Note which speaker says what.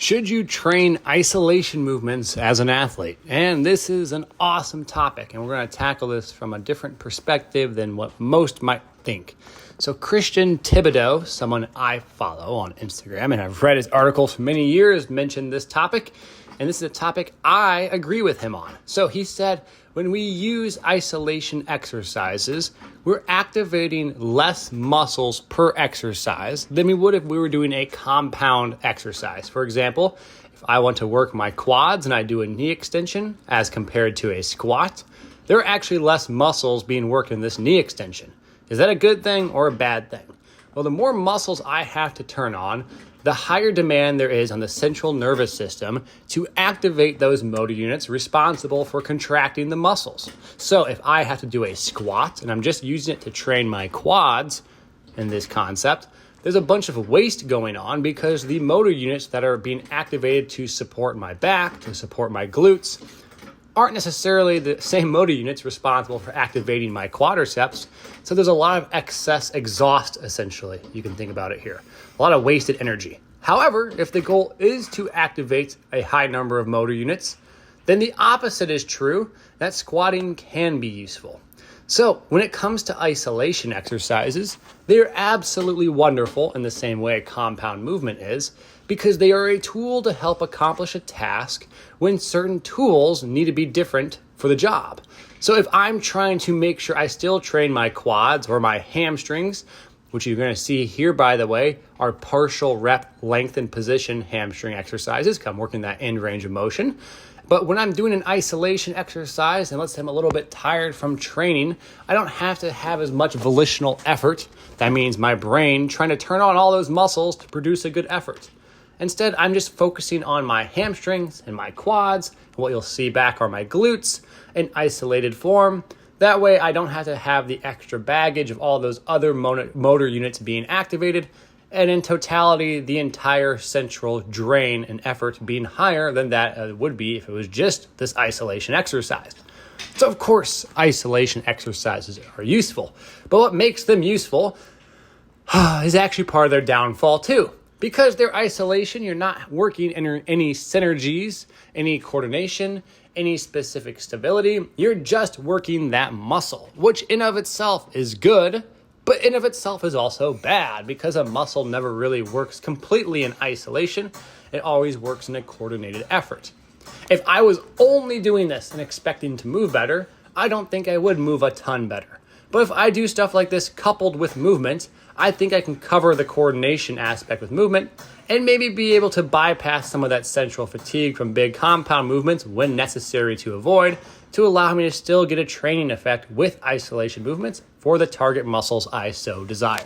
Speaker 1: Should you train isolation movements as an athlete? And this is an awesome topic, and we're going to tackle this from a different perspective than what most might think. So Christian Thibaudeau, someone I follow on Instagram, and I've read his articles for many years, mentioned this topic, and this is a topic I agree with him on. So he said, when we use isolation exercises, we're activating less muscles per exercise than we would if we were doing a compound exercise. For example, if I want to work my quads and I do a knee extension as compared to a squat, there are actually less muscles being worked in this knee extension. Is that a good thing or a bad thing? Well, the more muscles I have to turn on, the higher demand there is on the central nervous system to activate those motor units responsible for contracting the muscles. So if I have to do a squat and I'm just using it to train my quads in this concept, there's a bunch of waste going on because the motor units that are being activated to support my back, to support my glutes, aren't necessarily the same motor units responsible for activating my quadriceps. So there's a lot of excess exhaust, essentially. You can think about it here. A lot of wasted energy. However, if the goal is to activate a high number of motor units, then the opposite is true, that squatting can be useful. So when it comes to isolation exercises, they're absolutely wonderful in the same way a compound movement is, because they are a tool to help accomplish a task when certain tools need to be different for the job. So if I'm trying to make sure I still train my quads or my hamstrings, which you're going to see here, by the way, are partial rep length and position hamstring exercises. I'm working that end range of motion. But when I'm doing an isolation exercise, and let's say I'm a little bit tired from training, I don't have to have as much volitional effort. That means my brain trying to turn on all those muscles to produce a good effort. Instead, I'm just focusing on my hamstrings and my quads. And what you'll see back are my glutes in isolated form. That way, I don't have to have the extra baggage of all those other motor units being activated. And in totality, the entire central drain and effort being higher than that would be if it was just this isolation exercise. So of course, isolation exercises are useful. But what makes them useful is actually part of their downfall too. Because they're isolation, you're not working in any synergies, any coordination, any specific stability. You're just working that muscle, which in of itself is good, but in of itself is also bad because a muscle never really works completely in isolation. It always works in a coordinated effort. If I was only doing this and expecting to move better, I don't think I would move a ton better. But if I do stuff like this coupled with movement, I think I can cover the coordination aspect with movement and maybe be able to bypass some of that central fatigue from big compound movements when necessary to avoid, to allow me to still get a training effect with isolation movements for the target muscles I so desire.